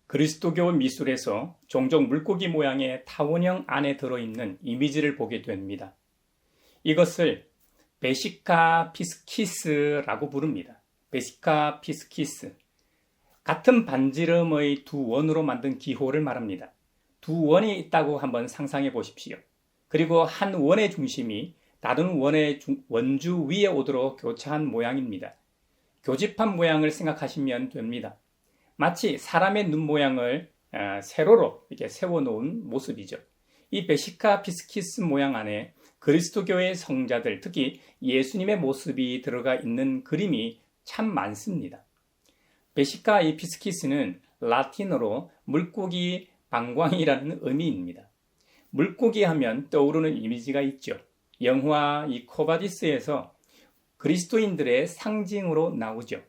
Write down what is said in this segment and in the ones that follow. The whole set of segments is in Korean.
그리스도교 미술에서 종종 물고기 모양의 타원형 안에 들어있는 이미지를 보게 됩니다. 이것을 베시카 피스키스라고 부릅니다. 베시카 피스키스. 같은 반지름의 두 원으로 만든 기호를 말합니다. 두 원이 있다고 한번 상상해 보십시오. 그리고 한 원의 중심이 다른 원의 원주 위에 오도록 교차한 모양입니다. 교집합 모양을 생각하시면 됩니다. 마치 사람의 눈 모양을 세로로 이렇게 세워놓은 모습이죠. 이 베시카 피스키스 모양 안에 그리스도교의 성자들, 특히 예수님의 모습이 들어가 있는 그림이 참 많습니다. 베시카 이 피스키스는 라틴어로 물고기 방광이라는 의미입니다. 물고기 하면 떠오르는 이미지가 있죠. 영화 이 코바디스에서 그리스도인들의 상징으로 나오죠.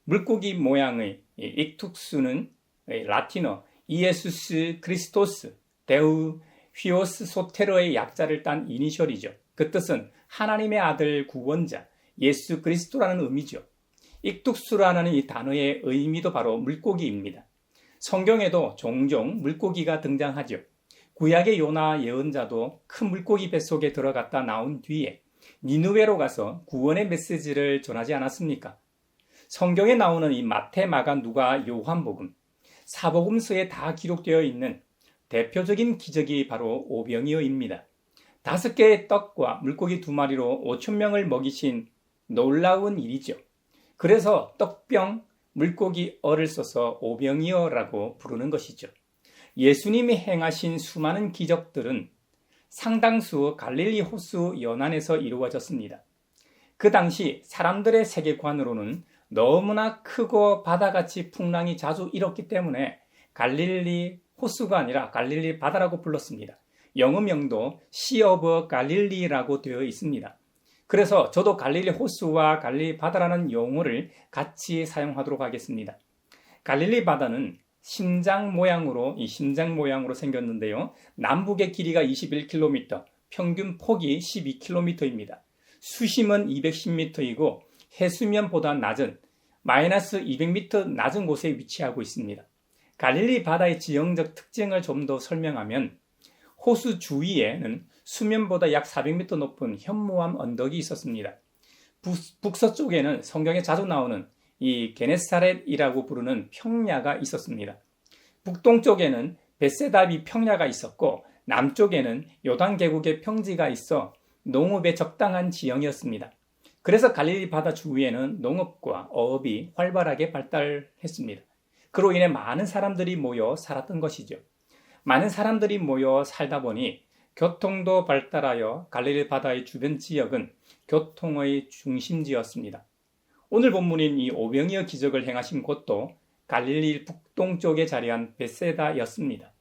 물고기 모양의 익툭스는 라틴어 이에수스 크리스토스 데우 휘오스 소테르의 약자를 딴 이니셜이죠. 그 뜻은 하나님의 아들 구원자 예수 그리스도라는 의미죠. 익툭스라는 이 단어의 의미도 바로 물고기입니다. 성경에도 종종 물고기가 등장하죠. 구약의 요나 예언자도 큰 물고기 뱃속에 들어갔다 나온 뒤에 니느웨로 가서 구원의 메시지를 전하지 않았습니까? 성경에 나오는 이 마태, 마가, 누가, 요한복음, 사복음서에 다 기록되어 있는 대표적인 기적이 바로 오병이어입니다. 5개의 떡과 물고기 2마리로 5,000명을 먹이신 놀라운 일이죠. 그래서 떡병, 물고기 어를 써서 오병이어라고 부르는 것이죠. 예수님이 행하신 수많은 기적들은 상당수 갈릴리 호수 연안에서 이루어졌습니다. 그 당시 사람들의 세계관으로는 너무나 크고 바다같이 풍랑이 자주 일었기 때문에 갈릴리 호수가 아니라 갈릴리 바다라고 불렀습니다. 영어명도 Sea of Galilee라고 되어 있습니다. 그래서 저도 갈릴리 호수와 갈릴리 바다라는 용어를 같이 사용하도록 하겠습니다. 갈릴리 바다는 심장 모양으로 생겼는데요. 남북의 길이가 21km, 평균 폭이 12km입니다. 수심은 210m이고 해수면보다 낮은 마이너스 200m 낮은 곳에 위치하고 있습니다. 갈릴리 바다의 지형적 특징을 좀 더 설명하면 호수 주위에는 수면보다 약 400m 높은 현무암 언덕이 있었습니다. 북서쪽에는 성경에 자주 나오는 이 게네사렛이라고 부르는 평야가 있었습니다. 북동쪽에는 벳세다비 평야가 있었고 남쪽에는 요단 계곡의 평지가 있어 농업에 적당한 지형이었습니다. 그래서 갈릴리 바다 주위에는 농업과 어업이 활발하게 발달했습니다. 그로 인해 많은 사람들이 모여 살았던 것이죠. 많은 사람들이 모여 살다 보니 교통도 발달하여 갈릴리 바다의 주변 지역은 교통의 중심지였습니다. 오늘 본문인 이 오병이어 기적을 행하신 곳도 갈릴리 북동쪽에 자리한 벳세다였습니다.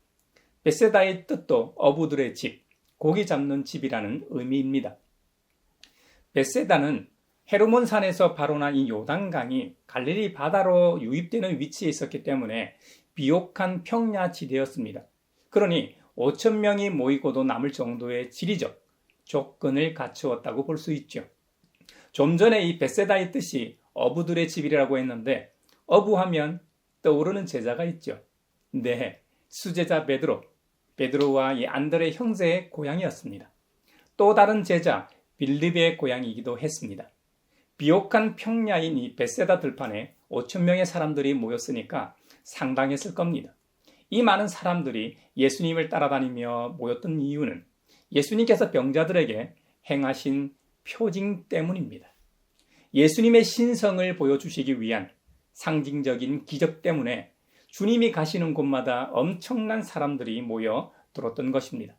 벳세다의 뜻도 어부들의 집, 고기 잡는 집이라는 의미입니다. 벳세다는 헤르몬 산에서 발원한 이 요단강이 갈릴리 바다로 유입되는 위치에 있었기 때문에 비옥한 평야 지대였습니다. 그러니 5,000명이 모이고도 남을 정도의 지리적 조건을 갖추었다고 볼 수 있죠. 좀 전에 이 벳세다의 뜻이 어부들의 집이라고 했는데 어부하면 떠오르는 제자가 있죠. 네, 수제자 베드로와 이 안드레 형제의 고향이었습니다. 또 다른 제자 빌립의 고향이기도 했습니다. 비옥한 평야인 이 벳세다 들판에 5,000명의 사람들이 모였으니까 상당했을 겁니다. 이 많은 사람들이 예수님을 따라다니며 모였던 이유는 예수님께서 병자들에게 행하신 표징 때문입니다. 예수님의 신성을 보여주시기 위한 상징적인 기적 때문에 주님이 가시는 곳마다 엄청난 사람들이 모여 들었던 것입니다.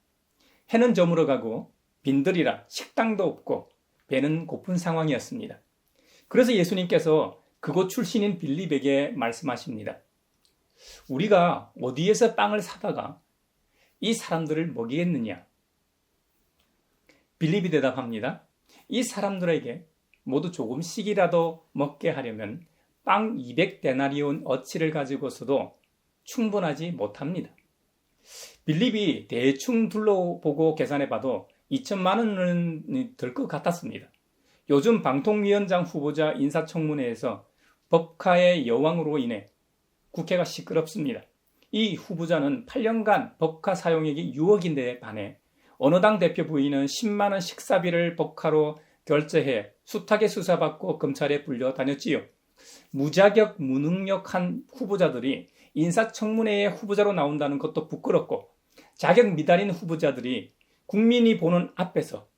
해는 저물어 가고 빈들이라 식당도 없고 배는 고픈 상황이었습니다. 그래서 예수님께서 그곳 출신인 빌립에게 말씀하십니다. 우리가 어디에서 빵을 사다가 이 사람들을 먹이겠느냐? 빌립이 대답합니다. 이 사람들에게 모두 조금씩이라도 먹게 하려면 빵 200데나리온 어치를 가지고서도 충분하지 못합니다. 빌립이 대충 둘러보고 계산해봐도 2천만 원은 들 것 같았습니다. 요즘 방통위원장 후보자 인사청문회에서 법카의 여왕으로 인해 국회가 시끄럽습니다. 이 후보자는 8년간 법카 사용액이 6억인데 반해 어느 당 대표 부인은 10만 원 식사비를 법카로 결제해 숱하게 수사받고 검찰에 불려다녔지요. 무자격 무능력한 후보자들이 인사청문회에 후보자로 나온다는 것도 부끄럽고 자격 미달인 후보자들이 국민이 보는 앞에서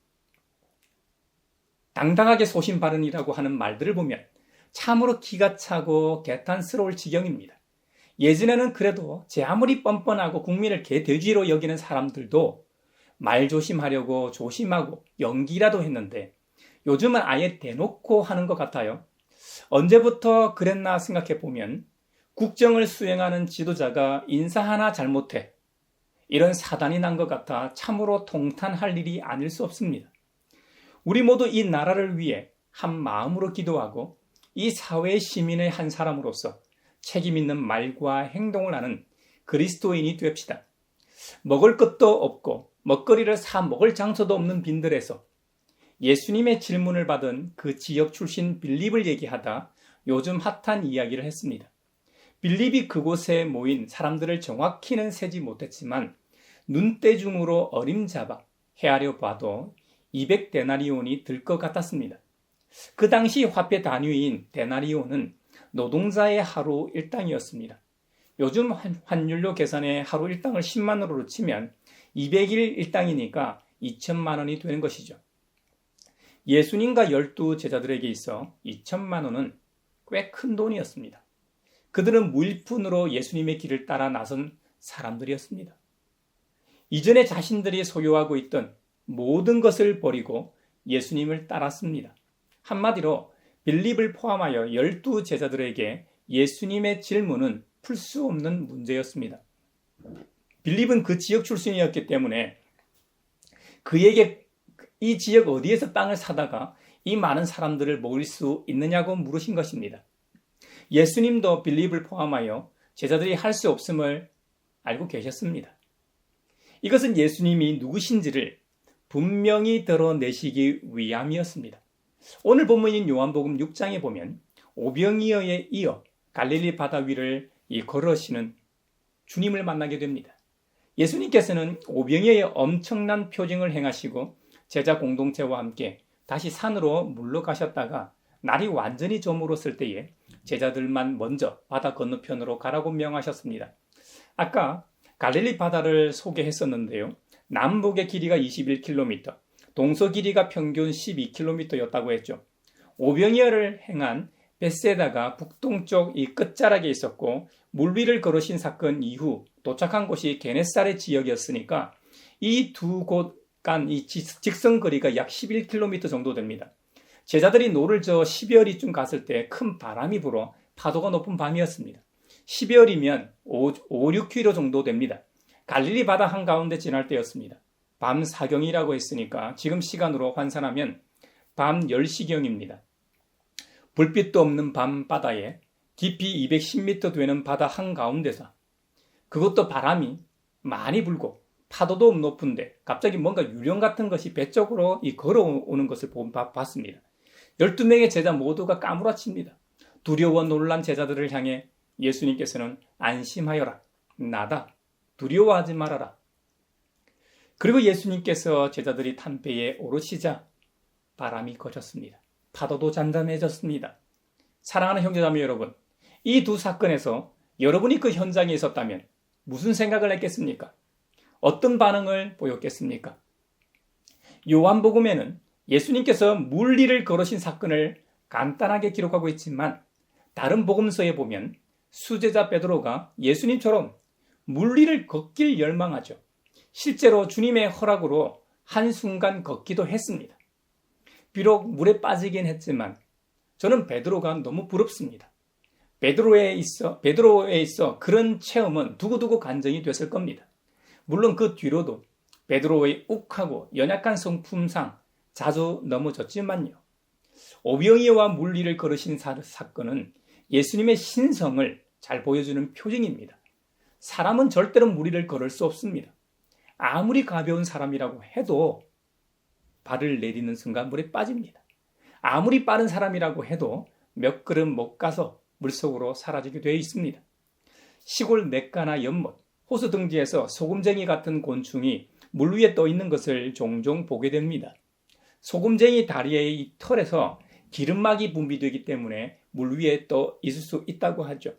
당당하게 소신 발언이라고 하는 말들을 보면 참으로 기가 차고 개탄스러울 지경입니다. 예전에는 그래도 제 아무리 뻔뻔하고 국민을 개돼지로 여기는 사람들도 말 조심하려고 조심하고 연기라도 했는데 요즘은 아예 대놓고 하는 것 같아요. 언제부터 그랬나 생각해 보면 국정을 수행하는 지도자가 인사 하나 잘못해 이런 사단이 난 것 같아 참으로 통탄할 일이 아닐 수 없습니다. 우리 모두 이 나라를 위해 한 마음으로 기도하고 이 사회의 시민의 한 사람으로서 책임 있는 말과 행동을 하는 그리스도인이 됩시다. 먹을 것도 없고 먹거리를 사 먹을 장소도 없는 빈들에서 예수님의 질문을 받은 그 지역 출신 빌립을 얘기하다 요즘 핫한 이야기를 했습니다. 빌립이 그곳에 모인 사람들을 정확히는 세지 못했지만 눈대중으로 어림잡아 헤아려 봐도 200데나리온이 들 것 같았습니다. 그 당시 화폐 단위인 데나리온은 노동자의 하루 일당이었습니다. 요즘 환율로 계산해 하루 일당을 10만으로 치면 200일 일당이니까 2천만 원이 되는 것이죠. 예수님과 12 제자들에게 있어 2천만 원은 꽤 큰 돈이었습니다. 그들은 무일푼으로 예수님의 길을 따라 나선 사람들이었습니다. 이전에 자신들이 소유하고 있던 모든 것을 버리고 예수님을 따랐습니다. 한마디로 빌립을 포함하여 12 제자들에게 예수님의 질문은 풀 수 없는 문제였습니다. 빌립은 그 지역 출신이었기 때문에 그에게 이 지역 어디에서 땅을 사다가 이 많은 사람들을 모일 수 있느냐고 물으신 것입니다. 예수님도 빌립을 포함하여 제자들이 할 수 없음을 알고 계셨습니다. 이것은 예수님이 누구신지를 분명히 드러내시기 위함이었습니다. 오늘 본문인 요한복음 6장에 보면 오병이어에 이어 갈릴리 바다 위를 걸으시는 주님을 만나게 됩니다. 예수님께서는 오병이어에 엄청난 표징을 행하시고 제자 공동체와 함께 다시 산으로 물러가셨다가 날이 완전히 저물었을 때에 제자들만 먼저 바다 건너편으로 가라고 명하셨습니다. 아까 갈릴리 바다를 소개했었는데요. 남북의 길이가 21km, 동서 길이가 평균 12km였다고 했죠. 오병이어를 행한 벳세다가 북동쪽 이 끝자락에 있었고 물 위를 걸으신 사건 이후 도착한 곳이 게네사렛 지역이었으니까 이 두 곳 간 이 직선 거리가 약 11km 정도 됩니다. 제자들이 노를 저어 12월이쯤 갔을 때 큰 바람이 불어 파도가 높은 밤이었습니다. 12월이면 5, 6km 정도 됩니다. 갈릴리 바다 한가운데 지날 때였습니다. 밤 사경이라고 했으니까 지금 시간으로 환산하면 밤 10시경입니다. 불빛도 없는 밤바다에 깊이 210m 되는 바다 한가운데서 그것도 바람이 많이 불고 파도도 높은데 갑자기 뭔가 유령 같은 것이 배 쪽으로 걸어오는 것을 봤습니다. 12명의 제자 모두가 까무라칩니다. 두려워 놀란 제자들을 향해 예수님께서는 안심하여라. 나다. 두려워하지 말아라. 그리고 예수님께서 제자들이 탄 배에 오르시자 바람이 거쳤습니다. 파도도 잠잠해졌습니다. 사랑하는 형제자매 여러분, 이 두 사건에서 여러분이 그 현장에 있었다면 무슨 생각을 했겠습니까? 어떤 반응을 보였겠습니까? 요한복음에는 예수님께서 물 위를 걸으신 사건을 간단하게 기록하고 있지만 다른 복음서에 보면 수제자 베드로가 예수님처럼 물 위를 걷길 열망하죠. 실제로 주님의 허락으로 한순간 걷기도 했습니다. 비록 물에 빠지긴 했지만 저는 베드로가 너무 부럽습니다. 베드로에 있어 그런 체험은 두고두고 간증이 됐을 겁니다. 물론 그 뒤로도 베드로의 욱하고 연약한 성품상 자주 넘어졌지만요. 오병이어와 물 위를 걸으신 사건은 예수님의 신성을 잘 보여주는 표징입니다. 사람은 절대로 물 위를 걸을 수 없습니다. 아무리 가벼운 사람이라고 해도 발을 내디는 순간 물에 빠집니다. 아무리 빠른 사람이라고 해도 몇 걸음 못 가서 물속으로 사라지게 되어 있습니다. 시골 냇가나 연못, 호수 등지에서 소금쟁이 같은 곤충이 물 위에 떠 있는 것을 종종 보게 됩니다. 소금쟁이 다리의 이 털에서 기름막이 분비되기 때문에 물 위에 떠 있을 수 있다고 하죠.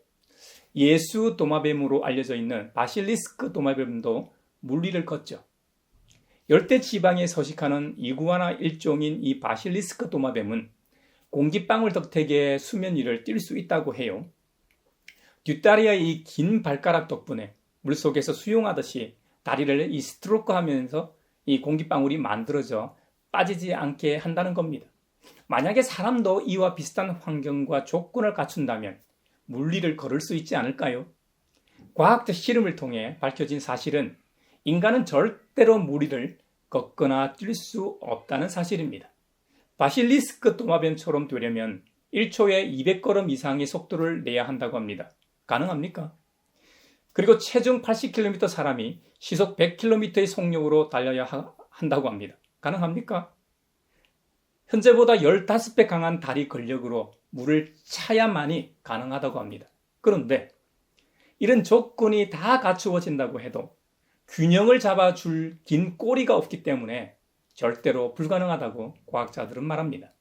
예수 도마뱀으로 알려져 있는 바실리스크 도마뱀도 물 위를 걷죠. 열대 지방에 서식하는 이구아나 일종인 이 바실리스크 도마뱀은 공기방울 덕택에 수면 위를 뛸 수 있다고 해요. 뒷다리의 이 긴 발가락 덕분에 물속에서 수영하듯이 다리를 이 스트로크 하면서 이 공기방울이 만들어져 빠지지 않게 한다는 겁니다. 만약에 사람도 이와 비슷한 환경과 조건을 갖춘다면 물 위를 걸을 수 있지 않을까요? 과학적 실험을 통해 밝혀진 사실은 인간은 절대로 물 위를 걷거나 뛸 수 없다는 사실입니다. 바실리스크 도마뱀처럼 되려면 1초에 200걸음 이상의 속도를 내야 한다고 합니다. 가능합니까? 그리고 체중 80km 사람이 시속 100km의 속력으로 달려야 한다고 합니다. 가능합니까? 현재보다 15배 강한 다리 근력으로 물을 차야만이 가능하다고 합니다. 그런데 이런 조건이 다 갖추어진다고 해도 균형을 잡아줄 긴 꼬리가 없기 때문에 절대로 불가능하다고 과학자들은 말합니다.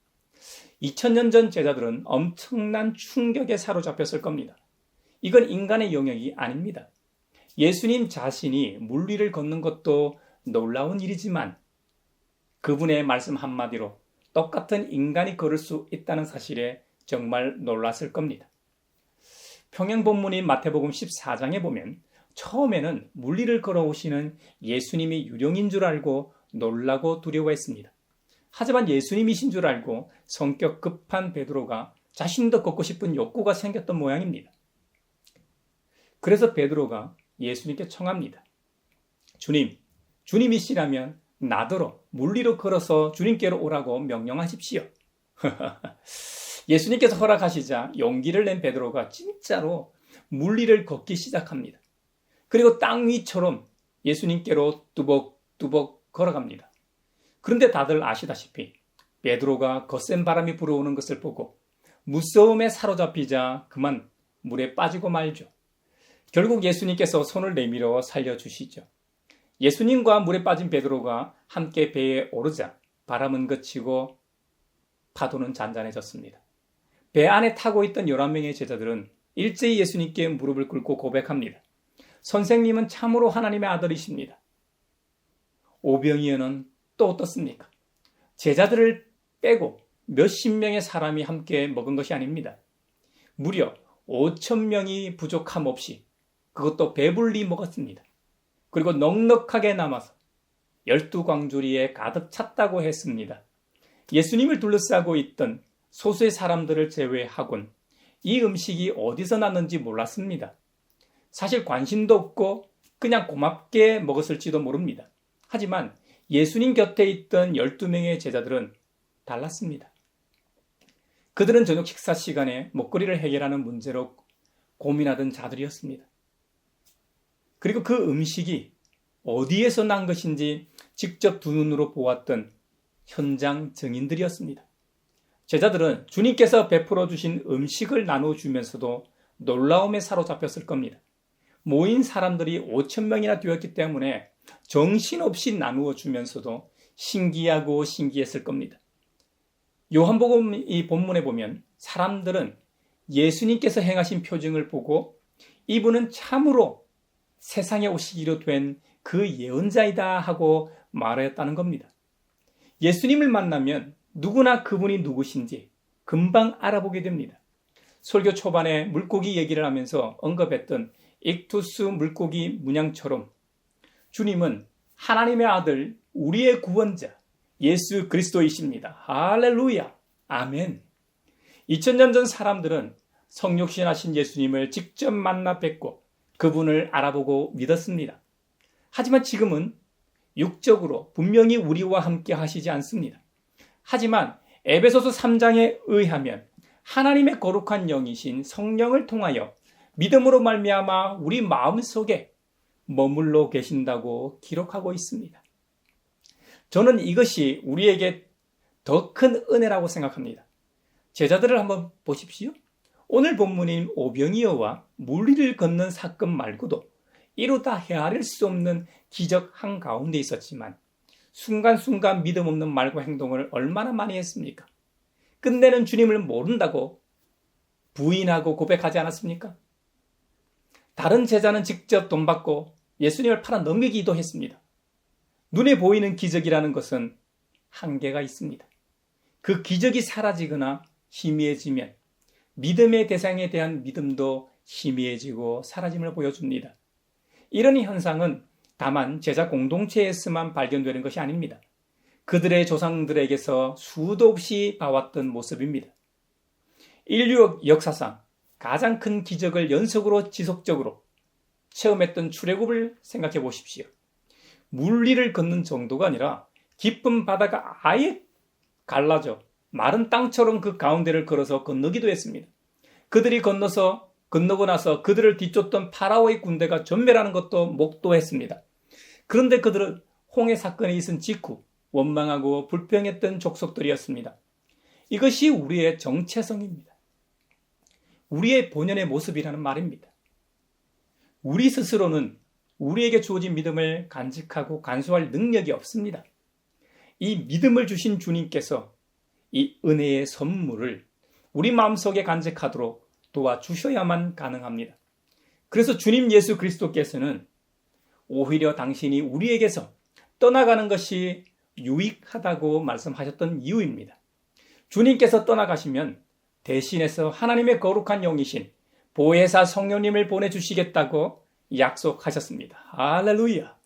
2000년 전 제자들은 엄청난 충격에 사로잡혔을 겁니다. 이건 인간의 영역이 아닙니다. 예수님 자신이 물 위를 걷는 것도 놀라운 일이지만 그분의 말씀 한마디로 똑같은 인간이 걸을 수 있다는 사실에 정말 놀랐을 겁니다. 평행 본문인 마태복음 14장에 보면 처음에는 물 위를 걸어오시는 예수님이 유령인 줄 알고 놀라고 두려워했습니다. 하지만 예수님이신 줄 알고 성격 급한 베드로가 자신도 걷고 싶은 욕구가 생겼던 모양입니다. 그래서 베드로가 예수님께 청합니다. 주님이시라면 나더러 물 위로 걸어서 주님께로 오라고 명령하십시오. 예수님께서 허락하시자 용기를 낸 베드로가 진짜로 물 위를 걷기 시작합니다. 그리고 땅 위처럼 예수님께로 뚜벅뚜벅 걸어갑니다. 그런데 다들 아시다시피 베드로가 거센 바람이 불어오는 것을 보고 무서움에 사로잡히자 그만 물에 빠지고 말죠. 결국 예수님께서 손을 내밀어 살려주시죠. 예수님과 물에 빠진 베드로가 함께 배에 오르자 바람은 그치고 파도는 잔잔해졌습니다. 배 안에 타고 있던 11명의 제자들은 일제히 예수님께 무릎을 꿇고 고백합니다. 선생님은 참으로 하나님의 아들이십니다. 오병이어는 또 어떻습니까? 제자들을 빼고 몇십 명의 사람이 함께 먹은 것이 아닙니다. 무려 5,000명이 부족함 없이 그것도 배불리 먹었습니다. 그리고 넉넉하게 남아서 12광주리에 가득 찼다고 했습니다. 예수님을 둘러싸고 있던 소수의 사람들을 제외하곤 이 음식이 어디서 났는지 몰랐습니다. 사실 관심도 없고 그냥 고맙게 먹었을지도 모릅니다. 하지만 예수님 곁에 있던 12명의 제자들은 달랐습니다. 그들은 저녁 식사 시간에 먹거리를 해결하는 문제로 고민하던 자들이었습니다. 그리고 그 음식이 어디에서 난 것인지 직접 두 눈으로 보았던 현장 증인들이었습니다. 제자들은 주님께서 베풀어 주신 음식을 나눠주면서도 놀라움에 사로잡혔을 겁니다. 모인 사람들이 5,000명이나 되었기 때문에 정신없이 나누어 주면서도 신기하고 신기했을 겁니다. 요한복음 이 본문에 보면 사람들은 예수님께서 행하신 표징을 보고 이분은 참으로 세상에 오시기로 된 그 예언자이다 하고 말하였다는 겁니다. 예수님을 만나면 누구나 그분이 누구신지 금방 알아보게 됩니다. 설교 초반에 물고기 얘기를 하면서 언급했던 익투스 물고기 문양처럼 주님은 하나님의 아들, 우리의 구원자, 예수 그리스도이십니다. 할렐루야, 아멘. 2000년 전 사람들은 성육신하신 예수님을 직접 만나 뵙고 그분을 알아보고 믿었습니다. 하지만 지금은 육적으로 분명히 우리와 함께 하시지 않습니다. 하지만 에베소서 3장에 의하면 하나님의 거룩한 영이신 성령을 통하여 믿음으로 말미암아 우리 마음속에 머물러 계신다고 기록하고 있습니다. 저는 이것이 우리에게 더 큰 은혜라고 생각합니다. 제자들을 한번 보십시오. 오늘 본문인 오병이어와 물리를 걷는 사건 말고도 이루다 헤아릴 수 없는 기적 한가운데 있었지만 순간순간 믿음 없는 말과 행동을 얼마나 많이 했습니까? 끝내는 주님을 모른다고 부인하고 고백하지 않았습니까? 다른 제자는 직접 돈 받고 예수님을 팔아 넘기기도 했습니다. 눈에 보이는 기적이라는 것은 한계가 있습니다. 그 기적이 사라지거나 희미해지면 믿음의 대상에 대한 믿음도 희미해지고 사라짐을 보여줍니다. 이런 현상은 다만 제자 공동체에서만 발견되는 것이 아닙니다. 그들의 조상들에게서 수도 없이 봐왔던 모습입니다. 인류 역사상 가장 큰 기적을 연속으로 지속적으로 체험했던 출애굽을 생각해 보십시오. 물리를 걷는 정도가 아니라 깊은 바다가 아예 갈라져 마른 땅처럼 그 가운데를 걸어서 건너기도 했습니다. 그들이 건너고 나서 그들을 뒤쫓던 파라오의 군대가 전멸하는 것도 목도했습니다. 그런데 그들은 홍해 사건이 있은 직후 원망하고 불평했던 족속들이었습니다. 이것이 우리의 정체성입니다. 우리의 본연의 모습이라는 말입니다. 우리 스스로는 우리에게 주어진 믿음을 간직하고 간수할 능력이 없습니다. 이 믿음을 주신 주님께서 이 은혜의 선물을 우리 마음속에 간직하도록 도와주셔야만 가능합니다. 그래서 주님 예수 그리스도께서는 오히려 당신이 우리에게서 떠나가는 것이 유익하다고 말씀하셨던 이유입니다. 주님께서 떠나가시면 대신해서 하나님의 거룩한 영이신 보혜사 성령님을 보내주시겠다고 약속하셨습니다. 할렐루야!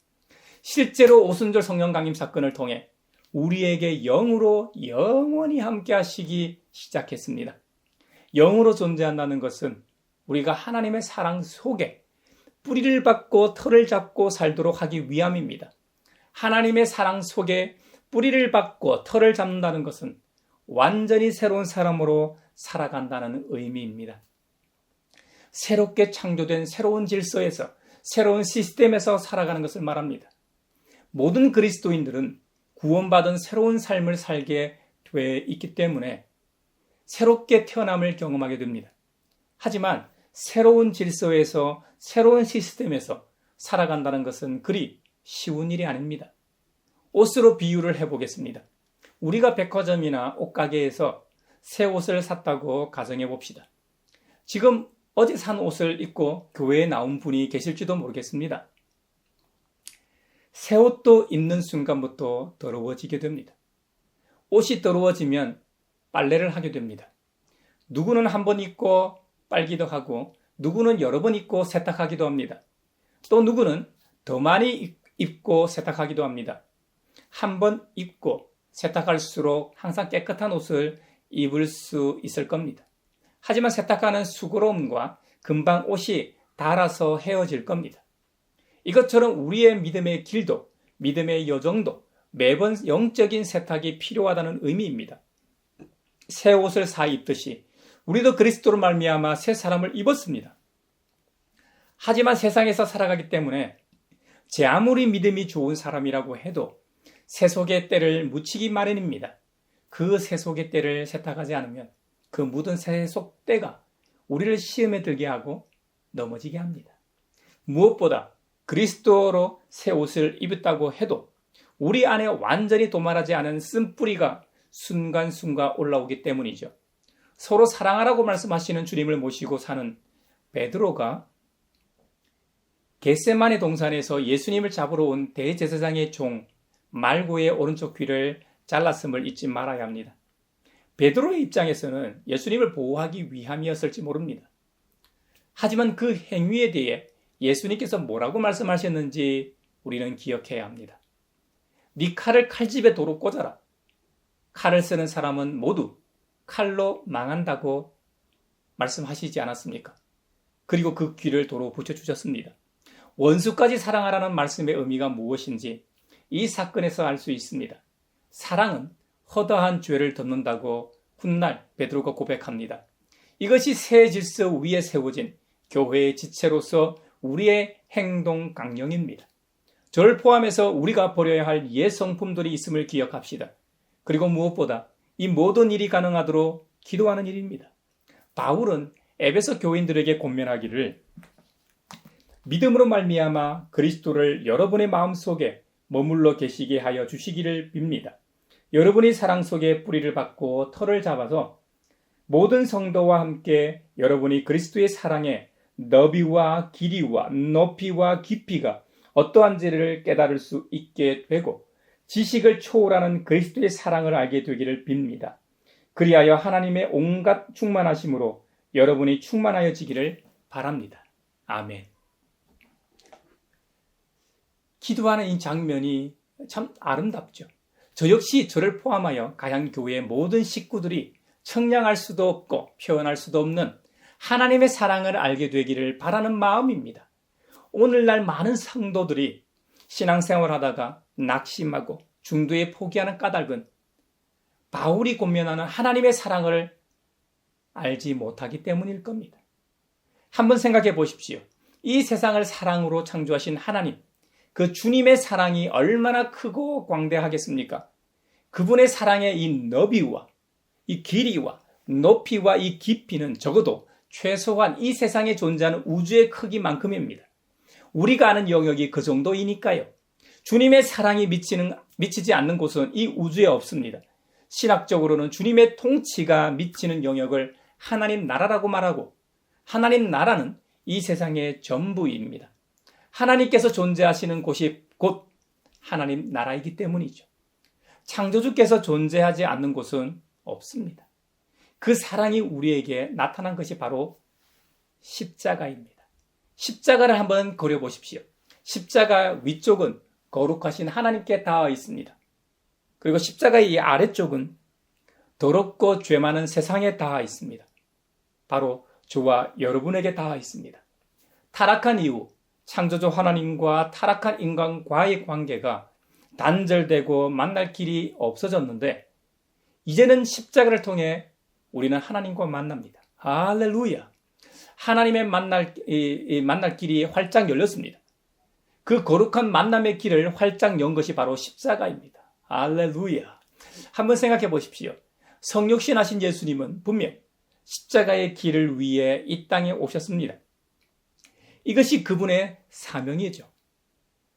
실제로 오순절 성령 강림 사건을 통해 우리에게 영으로 영원히 함께 하시기 시작했습니다. 영으로 존재한다는 것은 우리가 하나님의 사랑 속에 뿌리를 받고 털을 잡고 살도록 하기 위함입니다. 하나님의 사랑 속에 뿌리를 받고 털을 잡는다는 것은 완전히 새로운 사람으로 살아간다는 의미입니다. 새롭게 창조된 새로운 질서에서 새로운 시스템에서 살아가는 것을 말합니다. 모든 그리스도인들은 구원받은 새로운 삶을 살게 돼 있기 때문에 새롭게 태어남을 경험하게 됩니다. 하지만 새로운 질서에서 새로운 시스템에서 살아간다는 것은 그리 쉬운 일이 아닙니다. 옷으로 비유를 해보겠습니다. 우리가 백화점이나 옷가게에서 새 옷을 샀다고 가정해 봅시다. 지금 어제 산 옷을 입고 교회에 나온 분이 계실지도 모르겠습니다. 새 옷도 입는 순간부터 더러워지게 됩니다. 옷이 더러워지면 빨래를 하게 됩니다. 누구는 한 번 입고 빨기도 하고 누구는 여러 번 입고 세탁하기도 합니다. 또 누구는 더 많이 입고 세탁하기도 합니다. 한 번 입고 세탁할수록 항상 깨끗한 옷을 입을 수 있을 겁니다. 하지만 세탁하는 수고로움과 금방 옷이 닳아서 헤어질 겁니다. 이것처럼 우리의 믿음의 길도, 믿음의 여정도 매번 영적인 세탁이 필요하다는 의미입니다. 새 옷을 사 입듯이 우리도 그리스도로 말미암아 새 사람을 입었습니다. 하지만 세상에서 살아가기 때문에 제 아무리 믿음이 좋은 사람이라고 해도 세속의 때를 묻히기 마련입니다. 그 세속의 때를 세탁하지 않으면 그 묻은 세속 때가 우리를 시험에 들게 하고 넘어지게 합니다. 무엇보다 그리스도로 새 옷을 입었다고 해도 우리 안에 완전히 도말하지 않은 쓴뿌리가 순간순간 올라오기 때문이죠. 서로 사랑하라고 말씀하시는 주님을 모시고 사는 베드로가 겟세마네 동산에서 예수님을 잡으러 온 대제사장의 종 말고의 오른쪽 귀를 잘랐음을 잊지 말아야 합니다. 베드로의 입장에서는 예수님을 보호하기 위함이었을지 모릅니다. 하지만 그 행위에 대해 예수님께서 뭐라고 말씀하셨는지 우리는 기억해야 합니다. 네 칼을 칼집에 도로 꽂아라. 칼을 쓰는 사람은 모두 칼로 망한다고 말씀하시지 않았습니까? 그리고 그 귀를 도로 붙여주셨습니다. 원수까지 사랑하라는 말씀의 의미가 무엇인지 이 사건에서 알 수 있습니다. 사랑은 허다한 죄를 덮는다고 훗날 베드로가 고백합니다. 이것이 새 질서 위에 세워진 교회의 지체로서 우리의 행동 강령입니다. 저를 포함해서 우리가 버려야 할 옛 성품들이 있음을 기억합시다. 그리고 무엇보다 이 모든 일이 가능하도록 기도하는 일입니다. 바울은 에베소 교인들에게 권면하기를 믿음으로 말미암아 그리스도를 여러분의 마음속에 머물러 계시게 하여 주시기를 빕니다. 여러분이 사랑 속에 뿌리를 받고 털을 잡아서 모든 성도와 함께 여러분이 그리스도의 사랑에 너비와 길이와 높이와 깊이가 어떠한지를 깨달을 수 있게 되고 지식을 초월하는 그리스도의 사랑을 알게 되기를 빕니다. 그리하여 하나님의 온갖 충만하심으로 여러분이 충만하여지기를 바랍니다. 아멘. 기도하는 이 장면이 참 아름답죠. 저 역시 저를 포함하여 가양교회의 모든 식구들이 청량할 수도 없고 표현할 수도 없는 하나님의 사랑을 알게 되기를 바라는 마음입니다. 오늘날 많은 성도들이 신앙생활하다가 낙심하고 중도에 포기하는 까닭은 바울이 권면하는 하나님의 사랑을 알지 못하기 때문일 겁니다. 한번 생각해 보십시오. 이 세상을 사랑으로 창조하신 하나님, 그 주님의 사랑이 얼마나 크고 광대하겠습니까? 그분의 사랑의 이 너비와 이 길이와 높이와 이 깊이는 적어도 최소한 이 세상에 존재하는 우주의 크기만큼입니다. 우리가 아는 영역이 그 정도이니까요. 주님의 사랑이 미치지 않는 곳은 이 우주에 없습니다. 신학적으로는 주님의 통치가 미치는 영역을 하나님 나라라고 말하고 하나님 나라는 이 세상의 전부입니다. 하나님께서 존재하시는 곳이 곧 하나님 나라이기 때문이죠. 창조주께서 존재하지 않는 곳은 없습니다. 그 사랑이 우리에게 나타난 것이 바로 십자가입니다. 십자가를 한번 그려보십시오. 십자가 위쪽은 거룩하신 하나님께 닿아 있습니다. 그리고 십자가의 이 아래쪽은 더럽고 죄 많은 세상에 닿아 있습니다. 바로 저와 여러분에게 닿아 있습니다. 타락한 이후 창조주 하나님과 타락한 인간과의 관계가 단절되고 만날 길이 없어졌는데 이제는 십자가를 통해 우리는 하나님과 만납니다. 할렐루야! 하나님의 만날 길이 활짝 열렸습니다. 그 거룩한 만남의 길을 활짝 연 것이 바로 십자가입니다. 할렐루야! 한번 생각해 보십시오. 성육신하신 예수님은 분명 십자가의 길을 위해 이 땅에 오셨습니다. 이것이 그분의 사명이죠.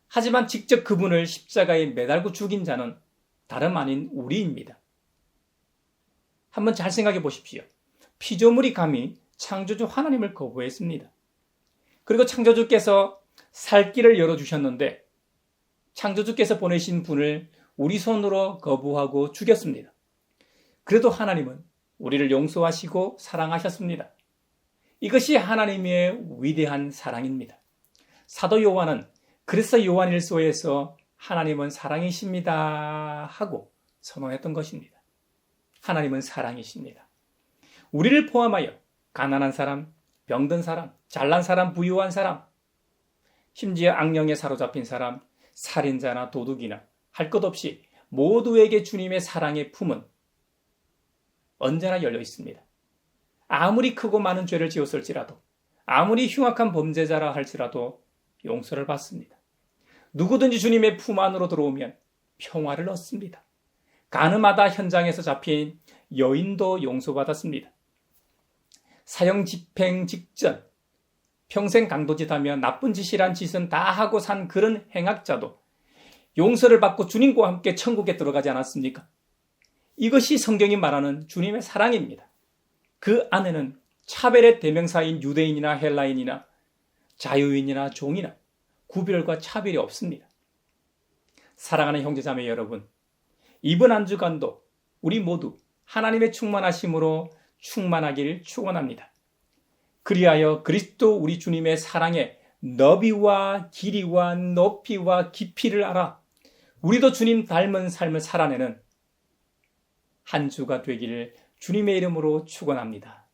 하지만 직접 그분을 십자가에 매달고 죽인 자는 다름 아닌 우리입니다. 한번 잘 생각해 보십시오. 피조물이 감히 창조주 하나님을 거부했습니다. 그리고 창조주께서 살 길을 열어주셨는데 창조주께서 보내신 분을 우리 손으로 거부하고 죽였습니다. 그래도 하나님은 우리를 용서하시고 사랑하셨습니다. 이것이 하나님의 위대한 사랑입니다. 사도 요한은 그래서 요한일서에서 하나님은 사랑이십니다 하고 선언했던 것입니다. 하나님은 사랑이십니다. 우리를 포함하여 가난한 사람, 병든 사람, 잘난 사람, 부유한 사람, 심지어 악령에 사로잡힌 사람, 살인자나 도둑이나 할 것 없이 모두에게 주님의 사랑의 품은 언제나 열려 있습니다. 아무리 크고 많은 죄를 지었을지라도, 아무리 흉악한 범죄자라 할지라도 용서를 받습니다. 누구든지 주님의 품 안으로 들어오면 평화를 얻습니다. 가늠하다 현장에서 잡힌 여인도 용서받았습니다. 사형 집행 직전 평생 강도짓하며 나쁜 짓이란 짓은 다 하고 산 그런 행악자도 용서를 받고 주님과 함께 천국에 들어가지 않았습니까? 이것이 성경이 말하는 주님의 사랑입니다. 그 안에는 차별의 대명사인 유대인이나 헬라인이나 자유인이나 종이나 구별과 차별이 없습니다. 사랑하는 형제자매 여러분, 이번 한 주간도 우리 모두 하나님의 충만하심으로 충만하기를 축원합니다. 그리하여 그리스도 우리 주님의 사랑의 너비와 길이와 높이와 깊이를 알아 우리도 주님 닮은 삶을 살아내는 한 주가 되기를 주님의 이름으로 축원합니다.